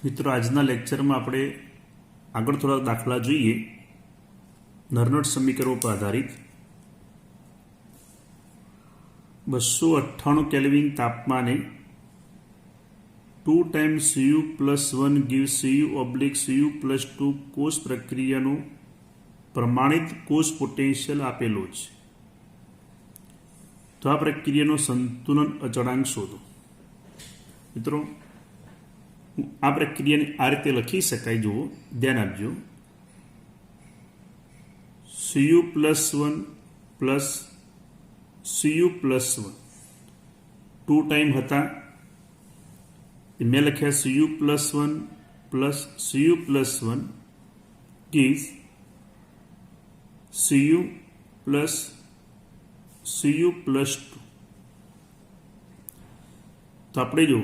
મિત્રો આજના લેક્ચરમાં આપણે આગળ થોડા દાખલા જોઈએ નર્નટ સમીકરણો પર આધારિત 298 કેલ્વિન તાપમાને 2 times Cu plus 1 gives Cu plus 2 કોષ પ્રક્રિયાનો પ્રમાણિત કોષ પોટેન્શિયલ આપેલો છે. તો આ પ્રક્રિયાનો સંતુલન અચળાંક શોધો. મિત્રો આ પ્રક્રિયાને આ રીતે લખી શકાય. જુઓ, ધ્યાન આપજો. Cu plus 1 plus Cu plus 1 2 time હતા. મેં લખ્યા Cu plus 1 plus Cu plus 1 gives Cu plus Cu plus 2. તો આપણે જો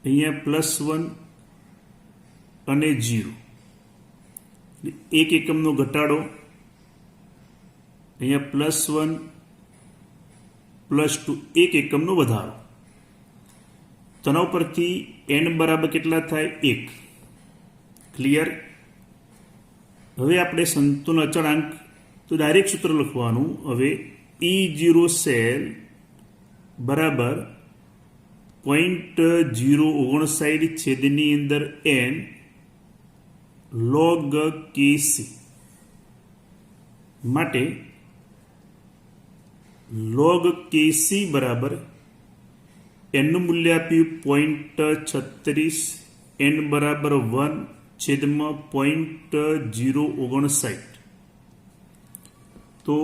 અહીંયા +1 અને 0 એક એકમનો ઘટાડો, અહીંયા +1 +2 એક એકમનો વધારો. તેના ઉપરથી n બરાબર કેટલા થાય? 1. ક્લિયર? હવે આપણે સંતુલન અચળાંક તો ડાયરેક્ટ સૂત્ર લખવાનું. હવે E0 સેલ બરાબર 0.059 છેદની અંદર n log kc માટે log kc બરાબર n નું મૂલ્ય આપ્યું 0.36, n બરાબર 1 છેદમાં 0.059. તો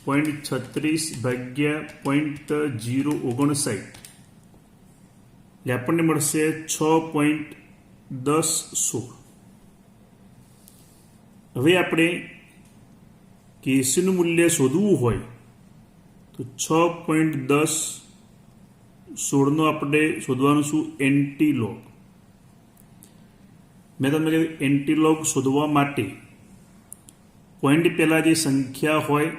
0.36 ભાગ્યા 0.059 એટલે આપણને મળશે 6.1016. હવે આપણે કેસીનું મૂલ્ય શોધવું હોય તો 6.1016 આપણે શોધવાનું શું? એન્ટીલોગ. મેં તમને કહ્યું એન્ટીલોગ શોધવા માટે પોઈન્ટ પહેલાં જે સંખ્યા હોય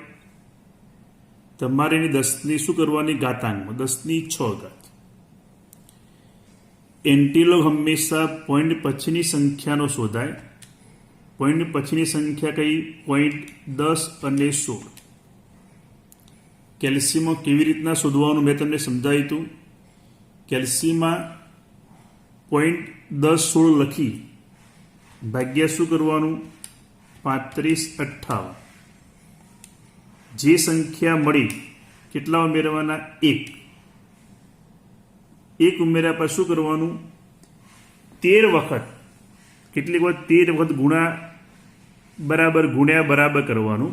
તમારે એની 10ની શું કરવાની? ઘાતાંકમાં 10⁶ ઘાત. એન્ટીલોગ હંમેશા પોઈન્ટ પછીની સંખ્યાનો શોધાય. પોઈન્ટ પછીની સંખ્યા કઈ? 0.10 અને 16. કેલ્શિયમમાં કેવી રીતના શોધવાનું મેં તમને સમજાવ્યું હતું. કેલ્શિયમમાં 0.1016 લખી ભાગ્યા શું કરવાનું? 3558. જે સંખ્યા મળી કેટલા ઉમેરવાના? 1. 1 ઉમેર્યા પછી શું કરવાનું? 13 વખત. કેટલીક વખત 13 વખત ગુણ્યા બરાબર કરવાનું.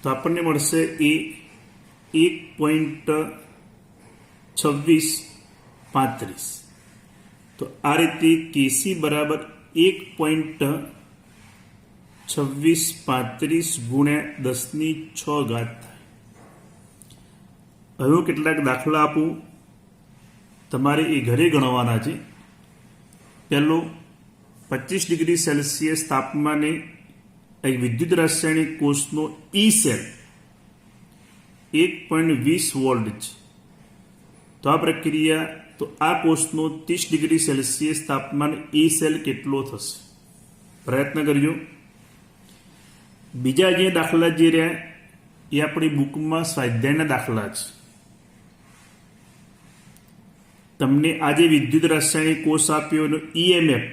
તો આપણને મળશે એ 1.2635. તો આ રીતે કેસી બરાબર 1.2635 ગુણ્યા 10⁶ ઘાત થાય. હવે કેટલાક દાખલા આપું, તમારે એ ઘરે ગણવાના છે. પહેલો, 25 ડિગ્રી સેલ્સિયસ તાપમાને એક વિદ્યુત રાસાયણિક કોષનો ઈ સેલ 1.20 વોલ્ટ છે. તો આ પ્રક્રિયા તો આ કોષનો 30 ડિગ્રી સેલ્સિયસ તાપમાન ઈ સેલ કેટલો થશે? પ્રયત્ન કરજો. બીજા જે દાખલા જે રહ્યા એ આપણી બુકમાં સ્વાધ્યાયના દાખલા છે. તમને આજે વિદ્યુત રાસાયણિક કોષ આપ્યો એનો EMF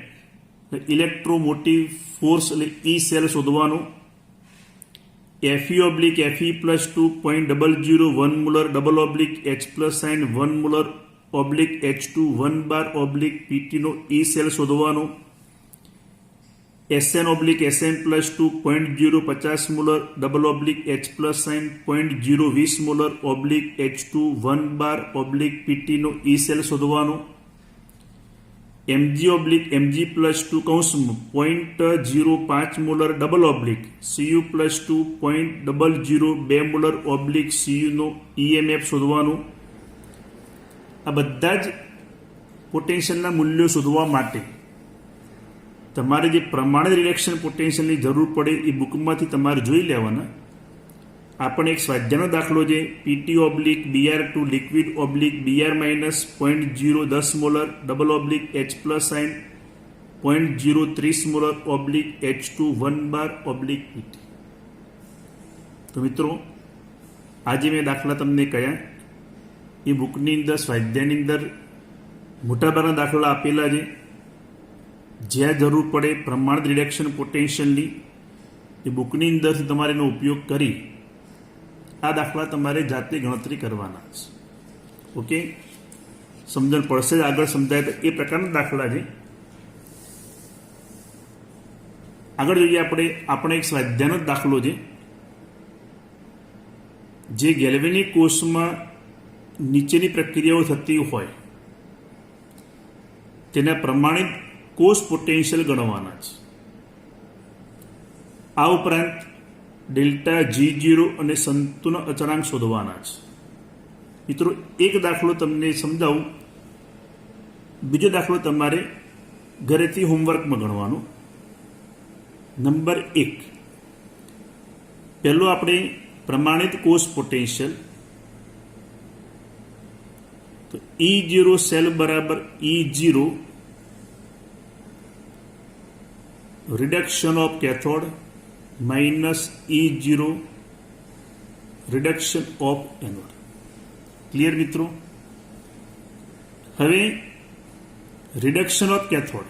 ઇલેક્ટ્રોમોટિવ ફોર્સ એટલે ઈ સેલ શોધવાનું. Fe/Fe+2 0.001 molar /H+1 molar H2 1 બાર PT નો ઈ સેલ શોધવાનો. Sn/Sn+2 0.050 molar /H+1 0.020 molar H2 1 બાર PT નો ઈ સેલ શોધવાનો. Mg/Mg+2 0.05 molar Cu+2 0.002 molar Cu નો EMF શોધવાનું. આ બધા જ પોટેન્શિયલના મૂલ્યો શોધવા માટે તમારે જે પ્રમાણિત રિડક્શન પોટેન્શિયલની જરૂર પડે એ બુકમાંથી તમારે જોઈ લેવાના. આપણે એક સ્વાધ્યાયનો દાખલો છે PT/BR2 liquid BR minus 0.010 molar /H+, 0.030 molar H2 1 બાર PT. તો મિત્રો આજે મેં દાખલા તમને કયા એ બુકની અંદર સ્વાધ્યાયની અંદર મોટાભાગના દાખલા આપેલા છે. જ્યાં જરૂર પડે પ્રમાણિત રિડક્શન પોટેન્શિયલની એ બુકની અંદરથી તમારે એનો ઉપયોગ કરી આ દાખલા તમારે જાતે ગણતરી કરવાના છે. ઓકે, સમજણ પડશે આગળ સમજાય તો એ પ્રકારના દાખલા છે. આગળ જોઈએ આપણે એક સ્વાધ્યાયનો જ દાખલો છે જે ગેલ્વેનિક કોષમાં નીચેની પ્રક્રિયાઓ થતી હોય તેના પ્રમાણિત કોષ પોટેન્શિયલ ગણવાના છે. આ ઉપરાંત ડેલ્ટા G0 અને સંતુલન અચળાંક શોધવાના છે. મિત્રો એક દાખલો તમને સમજાવું, બીજો દાખલો તમારે ઘરેથી હોમવર્કમાં ગણવાનો. નંબર 1, પહેલો આપણે પ્રમાણિત કોષ પોટેન્શિયલ, તો E0 સેલ બરાબર E0 reduction of cathode minus E0 reduction of anode. Clear મિત્રો? હવે રિડક્શન ઓફ કેથોડ,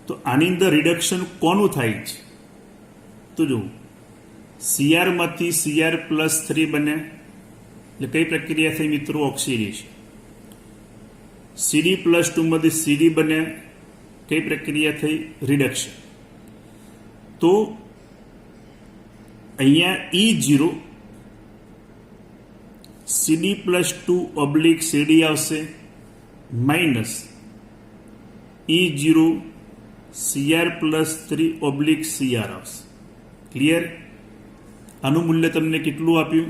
તો આની અંદર રિડક્શન કોનું થાય છે? તો જો Cr માંથી Cr+3 બને એટલે કઈ પ્રક્રિયા થઈ મિત્રો? ઓક્સિડેશન. Cd+2 માંથી Cd બને કઈ પ્રક્રિયા થઈ? રિડક્શન. તો અહીંયા E0 Cd+2 Cd આવશે માઇનસ E0 Cr+3 Cr આવશે. ક્લિયર? આનું મૂલ્ય તમને કેટલું આપ્યું?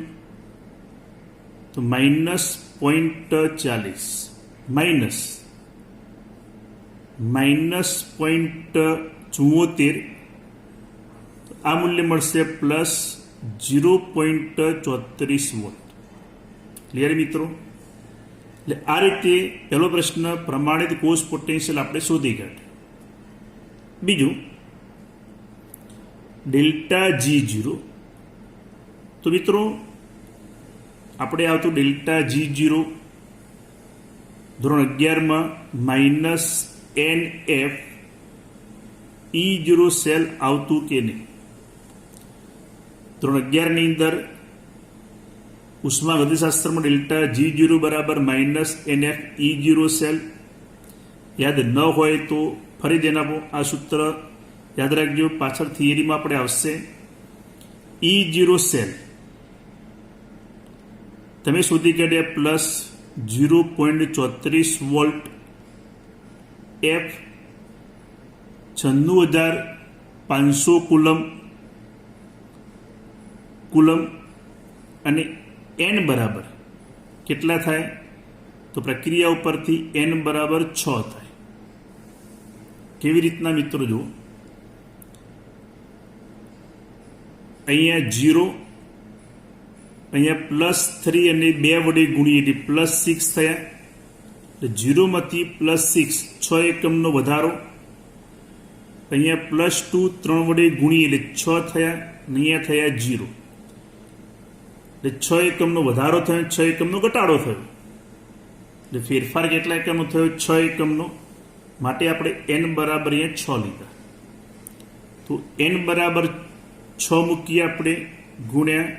તો -0.40 -0.74, આ મૂલ્ય મળશે +0.34 વોલ્ટ. ક્લિયર મિત્રો? એટલે આ રીતે પહેલો પ્રશ્ન પ્રમાણિત કોષ પોટેન્શિયલ આપણે શોધી કાઢ્યું. બીજું ડેલ્ટા G0, તો મિત્રો આપણે આવતું ડેલ્ટા G0 ધોરણ 11માં -NF E0 સેલ આવતું કે નહીં? ધોરણ 11ની અંદર ઉષ્મા ગતિશાસ્ત્રમાં ડેલ્ટા G0 બરાબર -NF E0 સેલ યાદ ન હોય તો ફરી ધ્યાન આપો. આ સૂત્ર યાદ રાખજો, પાછળ થિયરીમાં આપણે આવશે. E0 સેલ તમે શોધી કાઢ્યા +0.34 વોલ્ટ, F 96,500 કુલમ અને N બરાબર કેટલા થાય? તો પ્રક્રિયા ઉપરથી N બરાબર 6 થાય. કેવી રીતના મિત્રો? જુઓ, અહીંયા 0, અહીંયા +3 અને 2 વડે ગુણીએ એટલે +6 થયા. એટલે 0 માંથી +6 6 એકમનો વધારો. અહીંયા +2 3 વડે ગુણીએ એટલે 6 થયા. અહીંયા થયા 0. એટલે 6 એકમનો વધારો થયો, 6 એકમનો ઘટાડો થયો. એટલે ફેરફાર કેટલા એકમનો થયો? 6 એકમનો. માટે આપણે N બરાબર અહીંયા 6 લીધા. તો N બરાબર 6 મૂકીએ આપણે, ગુણ્યા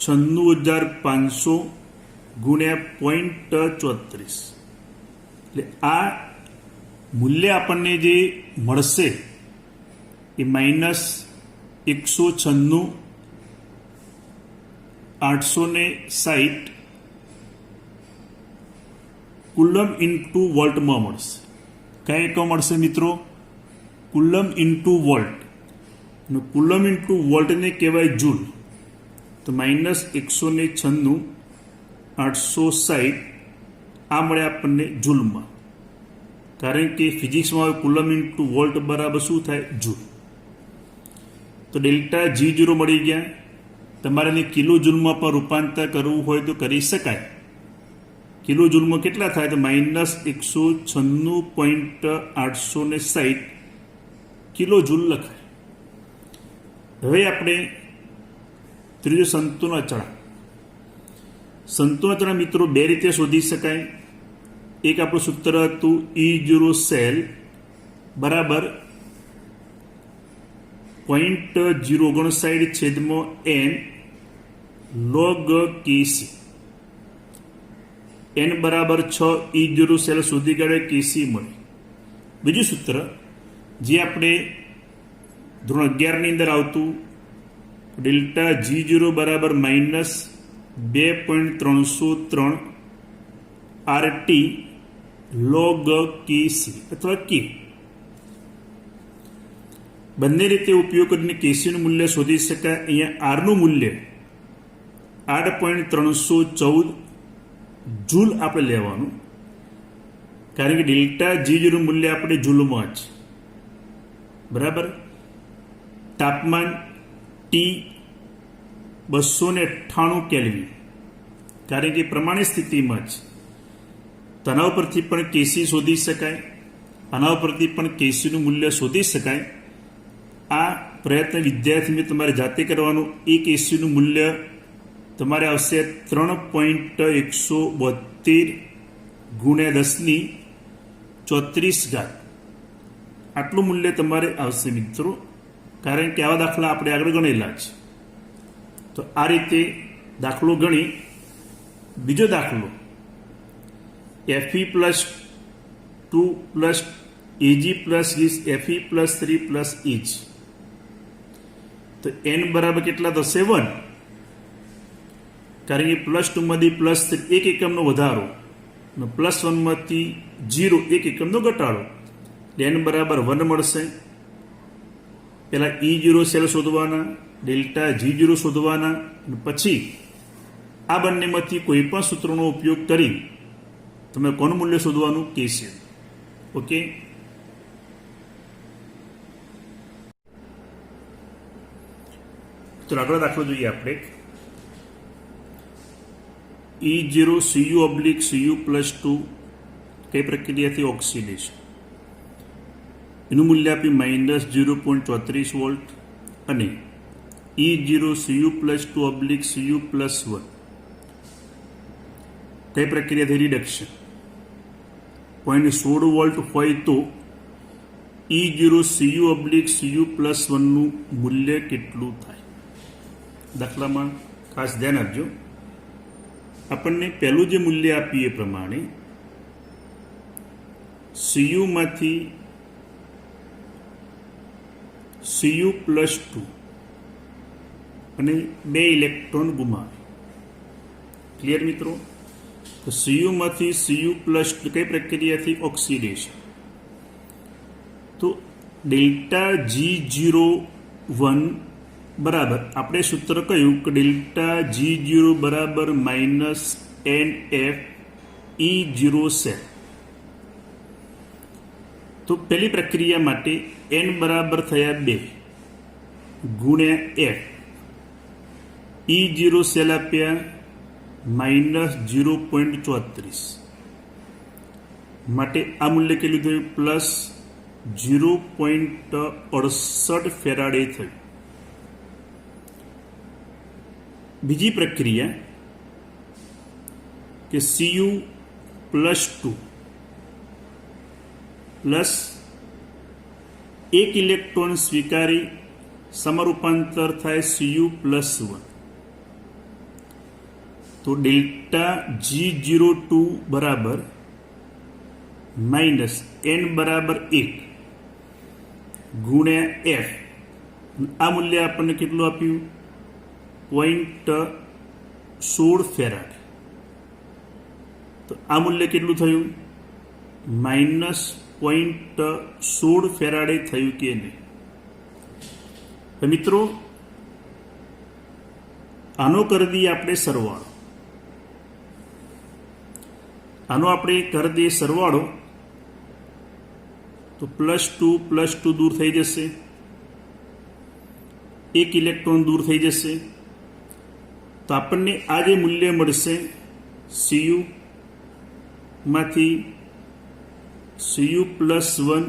96,500 ગુણ્યા 0.34. એટલે આ મૂલ્ય આપણને જે મળશે એ -196,860 કુલમ ઇન્ટુ વોલ્ટમાં મળશે. કયા એકમ મળશે મિત્રો? Coulomb into volt. અને કુલમ ઇન્ટુ વોલ્ટને કહેવાય જૂલ. તો -196,860 આ મળે આપણને જૂલમાં. તો કારણ કે ફિઝિક્સમાં કુલમ ઇન્ટુ વોલ્ટ બરાબર શું થાય? જૂલ. તો ડેલ્ટા G0 મળી ગયા. તમારે એને કિલો જૂલમાં પણ રૂપાંતર કરવું હોય તો કરી શકાય. કિલો જૂલમાં કેટલા થાય? તો -196.860 કિલો જૂલ લખાય. હવે આપણે ત્રીજો સંતુલન અચળાંક. સંતુલન અચળાંક મિત્રો બે રીતે શોધી શકાય. એક આપણું સૂત્ર હતું E0 સેલ બરાબર 0.059/n log Kc. n બરાબર 6 E0 સેલ શોધી કાઢે Kc મળે. બીજું સૂત્ર જે આપણે ધોરણ 11 ની અંદર આવતું, ડેલ્ટા G0 બરાબર -2.303 RT log Kc અથવા K. બંને રીતે ઉપયોગ કરીને કેસીનું મૂલ્ય શોધી શકાય. અહીંયા આરનું મૂલ્ય 8.314 જૂલ આપણે લેવાનું, કારણ કે ડેલ્ટા G0 મૂલ્ય આપણે જૂલમાં છે. બરાબર. તાપમાન T 298 કેલ્વિન, કારણ કે પ્રમાણિત સ્થિતિમાં છે. તણાવ પરથી પણ કેસી શોધી શકાય, તણાવ પરથી પણ કેસીનું મૂલ્ય શોધી શકાય. આ પ્રયત્ન વિદ્યાર્થીને તમારે જાતે કરવાનું. એક કેસીનું મૂલ્ય તમારે આવશે 3.172 ગુણ્યા 10⁻34. આટલું મૂલ્ય તમારે આવશે મિત્રો, કારણ કે આવા દાખલા આપણે આગળ ગણેલા છે. તો આ રીતે દાખલો ગણી. બીજો દાખલો Fe+2 Ag+20 Fe+3 Ag. તો n બરાબર કેટલા થશે? 1. કારણ કે +2 માંથી +3 એક એકમનો વધારો અને +1 માંથી 0 એક એકમનો ઘટાડો, n બરાબર 1 મળશે. પહેલા E0 સેલ શોધવાના, ડેલ્ટા G0 શોધવાના, અને પછી આ બંનેમાંથી કોઈ પણ સૂત્રનો ઉપયોગ કરી તમે કોનું મૂલ્ય શોધવાનું? Kc. ઓકે. તો આગળ દાખલો જોઈએ આપણે. E0 Cu/Cu+2 કઈ પ્રક્રિયાથી ઓક્સિડેશન, એનું મૂલ્ય આપ્યું -0.34 વોલ્ટ. અને E0 Cu+2/Cu+1 કઈ પ્રક્રિયાથી રિડક્શન, 0.16 વોલ્ટ હોય તો E0 Cu/Cu+1 નું મૂલ્ય કેટલું થાય? દાખલામાં ખાસ ધ્યાન આપજો. આપણને પહેલું જે મૂલ્ય આપીએ એ પ્રમાણે Cu માંથી Cu+2 અને 2 ઇલેક્ટ્રોન ગુમાવે. ક્લિયર મિત્રો? તો Cu માંથી Cu+2 કઈ પ્રક્રિયાથી? ઓક્સિડેશન. તો ડેલ્ટા G01 બરાબર આપણે સૂત્ર કહ્યું કે ડેલ્ટા G0 બરાબર -NF E0 સેલ. તો પહેલી પ્રક્રિયા માટે n બરાબર થયા 2 ગુણ્યા F. E0 સેલ આપ્યા -0.34, માટે આ મૂલ્ય કેટલું થયું? +0.68 ફેરાડે થયું. બીજી પ્રક્રિયા કે Cu+2 પ્લસ 1 ઇલેક્ટ્રોન સ્વીકારી સમરૂપાંતર થાય Cu+1. તો ડેલ્ટા G02 બરાબર -n બરાબર 1 ગુણ્યા F. આ મૂલ્ય આપણને કેટલું આપ્યું? 0.16 ફેરાડ. તો આ મૂલ્ય કેટલું થયું? -0.16 ફેરાડે થયું કે નહીં? તો મિત્રો આનો કરી દઈએ આપણે સરવાળો. આનો આપણે કરી દઈએ સરવાળો. તો +2 દૂર થઈ જશે, એક ઇલેક્ટ્રોન દૂર થઈ જશે. તો આપણને આ જે મૂલ્ય મળશે Cu માંથી Cu+1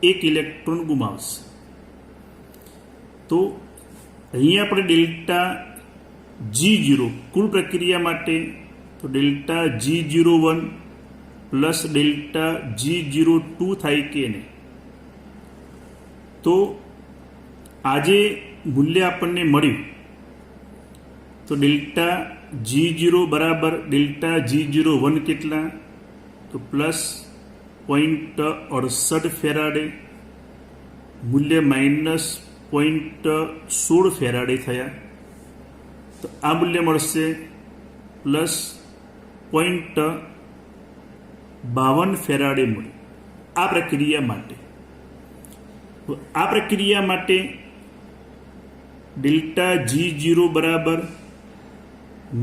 એક ઇલેક્ટ્રોન ગુમાવશે. તો અહીંયા આપણે ડેલ્ટા G0 કુલ પ્રક્રિયા માટે તો delta G01 plus delta G02 થાય કે નહીં. તો આજે મૂલ્ય આપણને મળ્યું તો ડેલ્ટા G0 બરાબર ડેલ્ટા G01 કેટલા તો +0.68 ફેરાડે, મૂલ્ય -0.16 ફેરાડે થયા. તો આ મૂલ્ય મળશે +0.52 ફેરાડે મળ્યું આ પ્રક્રિયા માટે. તો આ પ્રક્રિયા માટે ડેલ્ટા G0 બરાબર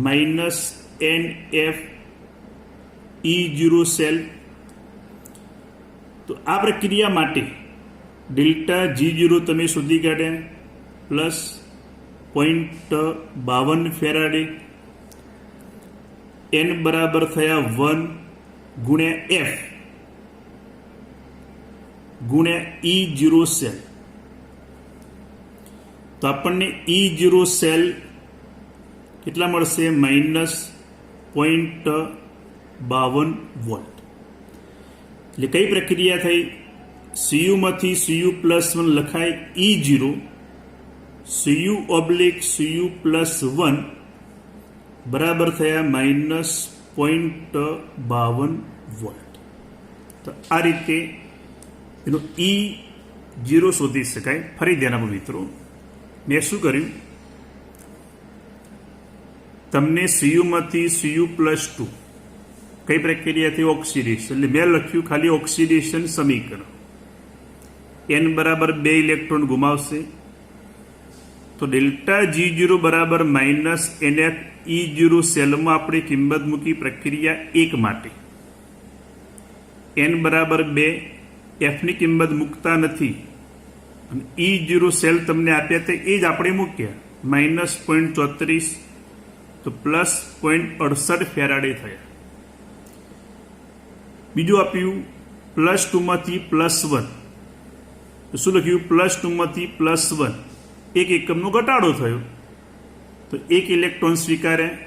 -NfE0 સેલ. તો આ પ્રક્રિયા માટે ડેલ્ટા G0 તમે શોધી કાઢ્યા +0.52 ફેરાડે, n બરાબર થયા 1 ગુણ્યા F ગુણ્યા E0 સેલ. તો આપણને E0 સેલ કેટલા મળશે -0.52 વોલ્ટ. એટલે કઈ પ્રક્રિયા થઈ? Cu માંથી Cu+1 લખાય E0, Cu/Cu+1 બરાબર થયા -0.52 વોલ્ટ. તો આ રીતે એનો E0 શોધી શકાય. ફરી ધ્યાન આપો મિત્રો, મેં શું કર્યું, તમને Cu માંથી Cu+2 કઈ પ્રક્રિયાથી ઓક્સિડેશન, એટલે મેં લખ્યું ખાલી ઓક્સિડેશન સમીકરણ. n બરાબર 2 ઇલેક્ટ્રોન ગુમાવશે. તો ડેલ્ટા G0 બરાબર -NfE0 સેલમાં આપણે કિંમત મૂકી પ્રક્રિયા 1 માટે. n બરાબર 2, Fની કિંમત મૂકતા નથી અને E0 સેલ તમને આપ્યા હતા એ જ આપણે મૂક્યા -0.34, તો +0.68 ફેરાડે થયા. બીજું આપ્યું +2 માંથી +1, તો શું લખ્યું +2 માંથી +1 એક એકમનો ઘટાડો થયો, તો એક ઇલેક્ટ્રોન સ્વીકાર્યા.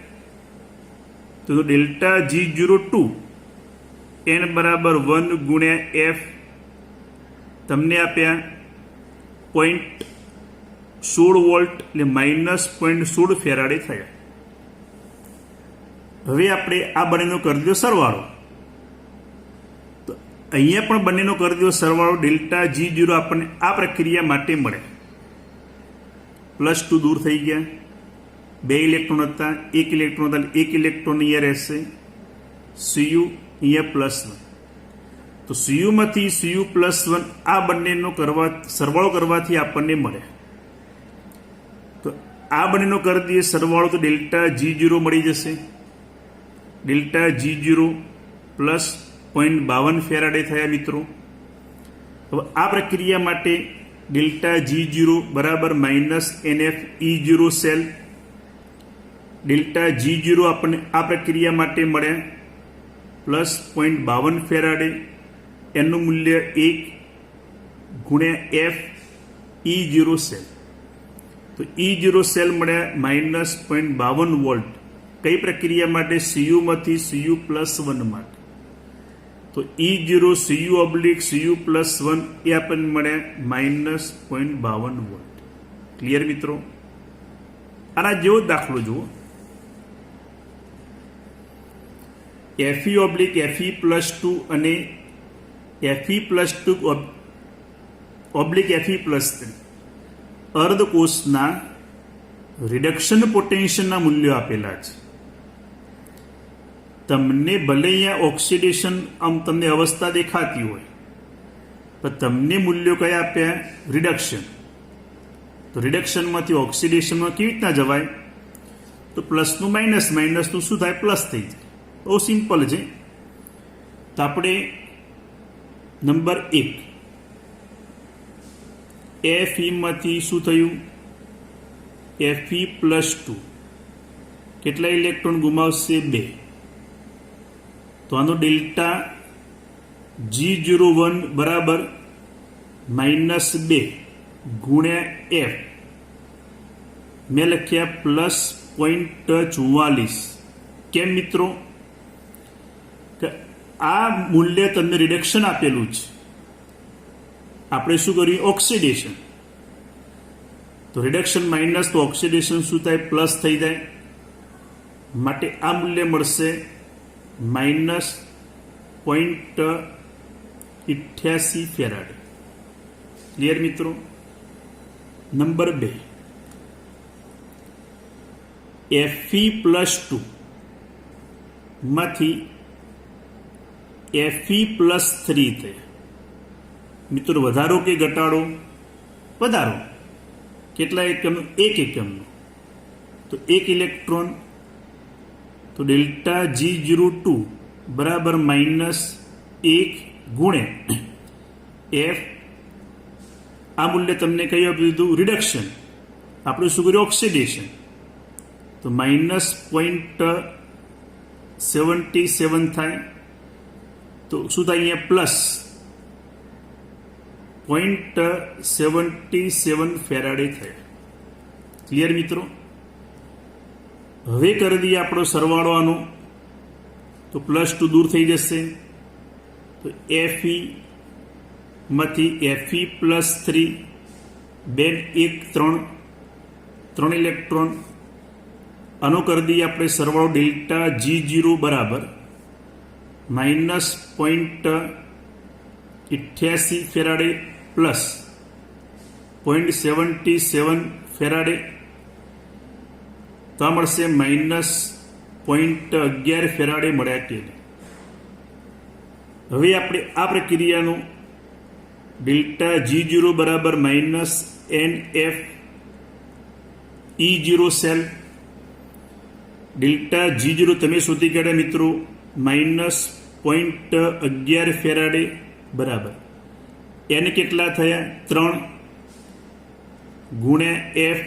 તો ડેલ્ટા G02 n બરાબર 1 ગુણ્યા F તમને આપ્યા 0.16 વોલ્ટ, એટલે -0.16 ફેરાડે થયા. હવે આપણે આ બંનેનો કરી દો સરવાળો. તો અહીંયા પણ બંનેનો કરી દો સરવાળો. ડેલ્ટા G0 આપણને આ પ્રક્રિયા માટે મળે. +2 દૂર થઈ ગયા, 2 ઇલેક્ટ્રોન હતા, 1 ઇલેક્ટ્રોન હતા, 1 ઇલેક્ટ્રોન અહીંયા રહેશે, Cu અહીંયા +1. તો Cu માંથી Cu+1 આ બંનેનો સરવાળો કરવાથી આપણને મળે. તો આ બંનેનો કરી દઈએ સરવાળો, તો ડેલ્ટા G0 મળી જશે. ડેલ્ટા G0 +0.52 ફેરાડે થયા મિત્રો. હવે આ પ્રક્રિયા માટે ડેલ્ટા G0 બરાબર -NfE0 સેલ. ડેલ્ટા G0 આપણને આ પ્રક્રિયા માટે મળ્યા +0.52 ફેરાડે, એનું મૂલ્ય 1 ગુણ્યા F E0 સેલ. તો E0 સેલ મળ્યા -0.52 વોલ્ટ. કઈ પ્રક્રિયા માટે? Cu માંથી Cu+1 માટે. તો E0 Cu/Cu+1 એ આપણને મળ્યા -0.52 વોલ્ટ. ક્લિયર મિત્રો? આના જેવો દાખલો જુઓ. Fe/Fe+2 અને Fe+2/Fe+3 અર્ધકોષના રિડક્શન પોટેન્શિયલના મૂલ્યો આપેલા છે. તમને ભલે અહીંયા ઓક્સિડેશન તમને અવસ્થા દેખાતી હોય, પણ તમને મૂલ્યો કયા આપ્યા? રિડક્શન. તો રિડક્શનમાંથી ઓક્સિડેશનમાં કેવી રીતના જવાય? તો પ્લસનું માઇનસનું શું થાય? પ્લસ થઈ જાય. બહુ સિમ્પલ છે. તો આપણે નંબર 1 Fe શું થયું? Fe+2 કેટલા ઇલેક્ટ્રોન ગુમાવશે? 2. તો આનો ડેલ્ટા G01 બરાબર -2 ગુણ્યા F મેં લખ્યા +0.44. કેમ મિત્રો? કે આ મૂલ્ય તમને રિડક્શન આપેલું છે. આપણે શું કર્યું? ઓક્સિડેશન. તો રિડક્શન માઇનસ તો ઓક્સિડેશન શું થાય? પ્લસ થઈ જાય. માટે આ મૂલ્ય મળશે -0.88 ફેરાડ. ક્લિયર મિત્રો? નંબર 2 Fe+2 માંથી Fe+3 થયા. મિત્રો વધારો કે ઘટાડો? વધારો. કેટલા એકમનો? 1 એકમનો. તો 1 ઇલેક્ટ્રોન, તો ડેલ્ટા G02 બરાબર -1 ગુણ્યા F. આ મૂલ્ય તમને કયું આપી દીધું? રિડક્શન. આપણે શું કર્યું? ઓક્સિડેશન. તો -0.77 થાય. તો શું થાય? અહીંયા પ્લસ 0.77 ફેરાડે થયા. ક્લિયર મિત્રો? હવે કરી દઈએ આપણો સરવાળો આનો. તો +2 દૂર થઈ જશે. તો Fe માંથી Fe+3 2 1 3 ઇલેક્ટ્રોન. આનો કરી દઈએ આપણે સરવાળો. ડેલ્ટા G0 બરાબર -0.88 ફેરાડે પ્લસ 0.77 ફેરાડે. તો આ મળશે -0.11 ફેરાડે મળ્યા કે. હવે આપણે આ પ્રક્રિયાનું ડેલ્ટા G0 બરાબર -NF E0 cell. Delta G0 તમે શોધી કાઢ્યા મિત્રો, -0.11 ફેરાડે બરાબર. n કેટલા થયા? 3 ગુણ્યા F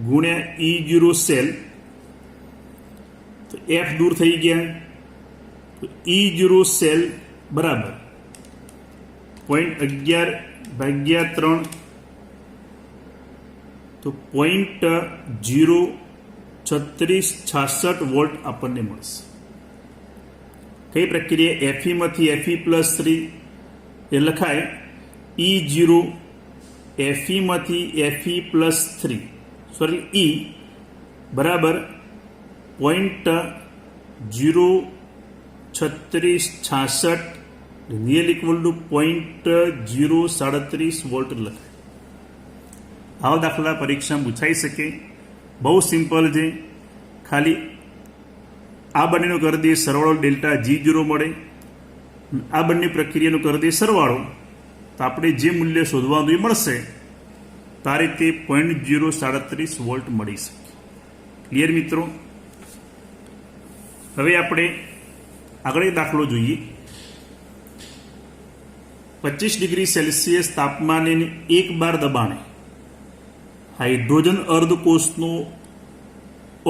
ગુણ્યા E0 સેલ. તો F દૂર થઈ ગયા. તો E0 સેલ બરાબર 0.11/3 તો 0.03666 વોલ્ટ આપણને મળશે. કઈ પ્રક્રિયા? Fe માંથી Fe+3 એ લખાય E0 Fe માંથી Fe+3 સોરી E બરાબર 0.03666 રિયલ ઇક્વલ ટુ 0.037 વોલ્ટ લખાય. આવા દાખલા પરીક્ષામાં પૂછાઈ શકે. બહુ સિમ્પલ છે. ખાલી આ બંનેનો કરી દઈએ સરવાળો, ડેલ્ટા G0 મળે. આ બંને પ્રક્રિયાનો કરી દઈએ સરવાળો, તો આપણે જે મૂલ્ય શોધવાનું એ મળશે. તો આ રીતે 0.037 વોલ્ટ મળી શકે. ક્લિયર મિત્રો? હવે આપણે આગળ એક દાખલો જોઈએ. 25 ડિગ્રી સેલ્સિયસ તાપમાને 1 બાર દબાણે હાઇડ્રોજન અર્ધકોષનું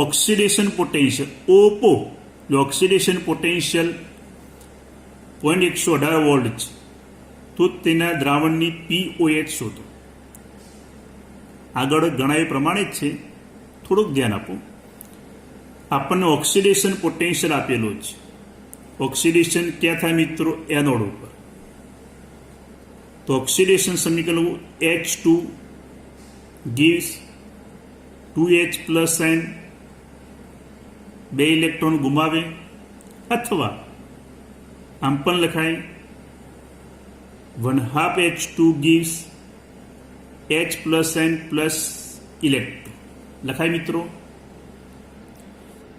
ઓક્સિડેશન પોટેન્શિયલ ઓપો, ઓક્સિડેશન પોટેન્શિયલ 0.118 વોલ્ટ છે. તો તેના દ્રાવણની POH શોધો. આગળ ગણાય પ્રમાણે જ છે, થોડુંક ધ્યાન આપો. આપણને ઓક્સિડેશન પોટેન્શિયલ આપેલો છે. ઓક્સિડેશન ક્યાં થાય મિત્રો? એનોડ ઉપર. તો ઓક્સિડેશન સમીકરણ H2 gives 2H plus sign 2 electron ગુમાવે, અથવા આમ પણ લખાય 1/2 H2 gives H plus sign plus electron લખાય મિત્રો.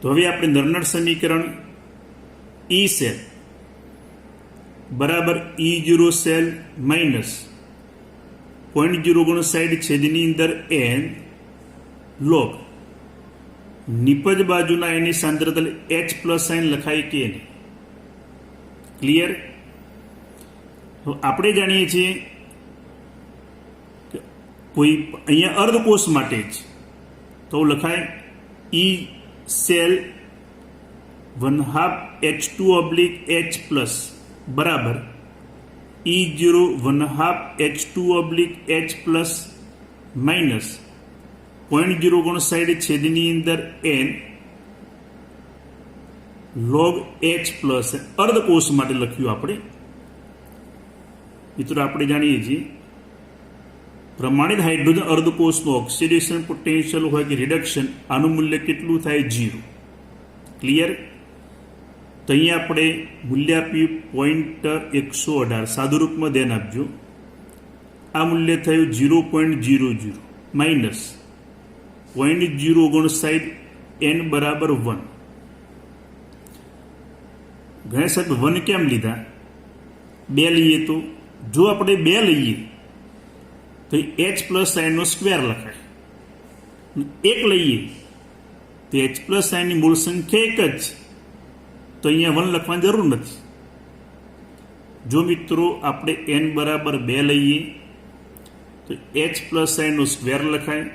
તો હવે આપણે નર્નર સમીકરણ E સેલ બરાબર E0 સેલ માઇનસ 0.059 છેદની અંદર n લોગ નિપજ બાજુના એની સાંદ્રતા H પ્લસ સાઇન લખાય કે નહીં. ક્લિયર? તો આપણે જાણીએ છીએ કે કોઈ અહીંયા અર્ધકોષ માટે જ તો લખાય ઈ સેલ 1/2 H2/H+ બરાબર E0 1/2 H2/H+ માઇનસ 0.59 છેદની અંદર n log H+ અર્ધકોષ માટે લખ્યું આપણે મિત્રો. આપણે જાણીએ છીએ પ્રમાણિત હાઇડ્રોજન અર્ધકોષનું ઓક્સિડેશન પોટેન્શિયલ હોય કે રિડક્શન, આનું મૂલ્ય કેટલું થાય? 0. ક્લિયર? તો અહીંયા આપણે મૂલ્ય આપ્યું 0.118. સાદું રૂપમાં ધ્યાન આપજો. આ મૂલ્ય થયું 0.00 માઇનસ 0.059 n બરાબર 1. ઘણા સાહેબ 1 કેમ લીધા? 2 લઈએ તો જો આપણે 2 લઈએ તો H+ સાઇનનો સ્ક્વેર લખાય. 1 લઈએ તો H+ સાઇનની મૂળ સંખ્યા 1 જ, તો અહીંયા 1 લખવાની જરૂર નથી. જો મિત્રો આપણે n બરાબર 2 લઈએ તો H+ સાઇનનો સ્ક્વેર લખાય.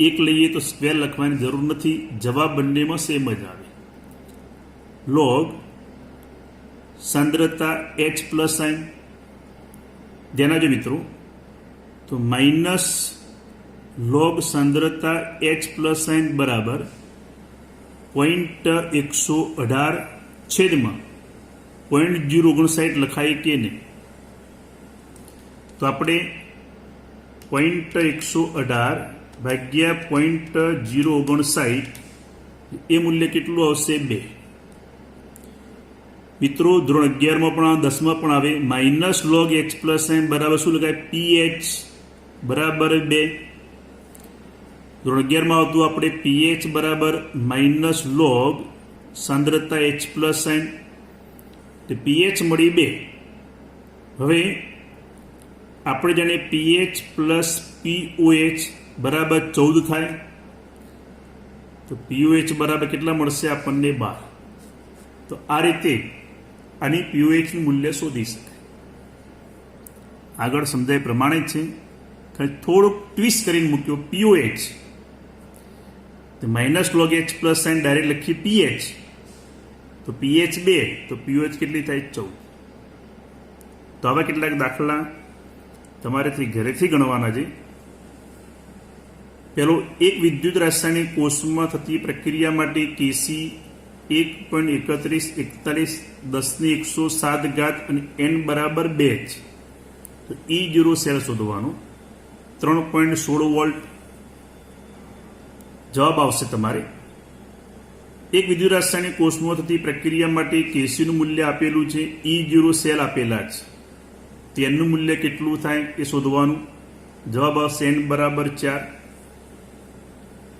1 લઈએ તો સ્ક્વેર લખવાની જરૂર નથી. જવાબ બંનેમાં સેમ જ આવે. લોગ સાંદ્રતા H+ સાઇન ધ્યાન આપજો મિત્રો. તો માઇનસ લોગ સાંદ્રતા H+ સાઇન બરાબર 0.118 છેદમાં 0.059 લખાય કે નહીં? તો આપણે 0.118 ભાગ્યા 0.059 એ મૂલ્ય કેટલું આવશે? 2. મિત્રો ધોરણ 11માં પણ 10માં પણ આવે માઇનસ લોગ H+ સાઇન બરાબર શું લખાય? pH બરાબર 2. ધોરણ 11માં આવતું આપણે pH બરાબર માઇનસ લોગ સાંદ્રતા H+ સાઇન, તો pH મળી 2. હવે આપણે જાણીએ pH પ્લસ POH બરાબર 14 થાય. તો POH બરાબર કેટલા મળશે આપણને? 12. તો આ રીતે આની POHનું મૂલ્ય શોધી શકાય. આગળ સમજાય પ્રમાણે છે, થોડુંક ટ્વિસ્ટ કરીને મૂક્યો. POH તો minus log H+ sign direct લખીએ pH, તો pH 2, તો POH કેટલી થાય? 14. તો આવા કેટલાક દાખલા તમારેથી ઘરેથી ગણવાના છે. પેલો એક વિદ્યુત રાસાયણિક કોષમાં થતી પ્રક્રિયા માટે Kc 1.3141 10⁻107 અને n બરાબર 2 છે. તો E0 સેલ શોધવાનો 3.16 વોલ્ટ જવાબ આવશે તમારે. એક વિદ્યુત રાસાયણિક કોષમાં થતી પ્રક્રિયા માટે Kcનું મૂલ્ય આપેલું છે, E0 સેલ આપેલા છે. તેનું મૂલ્ય કેટલું થાય એ શોધવાનું. જવાબ આવશે n બરાબર 4.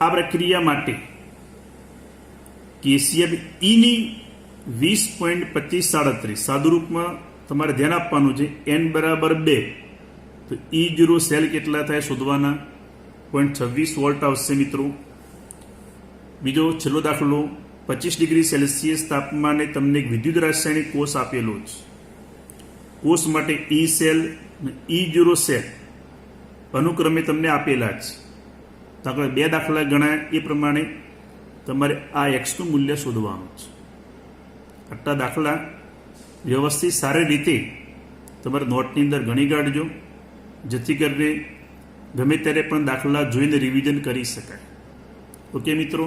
આ પ્રક્રિયા માટે Kc ની 20.2537 સાદું રૂપમાં તમારે ધ્યાન આપવાનું છે. n બરાબર 2, તો E0 સેલ કેટલા થાય શોધવાના. 0.26 વોલ્ટ આવશે મિત્રો. બીજો છેલ્લો દાખલો 25 ડિગ્રી સેલ્સિયસ તાપમાને તમને એક વિદ્યુત રાસાયણિક કોષ આપેલો છે. કોષ માટે E સેલ અને E0 સેલ અનુક્રમે તમને આપેલા છે. તો આપણે 2 દાખલા ગણાય એ પ્રમાણે તમારે આ એક્સનું મૂલ્ય શોધવાનું છે. આટલા દાખલા વ્યવસ્થિત સારી રીતે તમારે નોટની અંદર ગણી કાઢજો, જેથી કરીને ગમે ત્યારે પણ દાખલા જોઈને રિવિઝન કરી શકાય. ઓકે મિત્રો.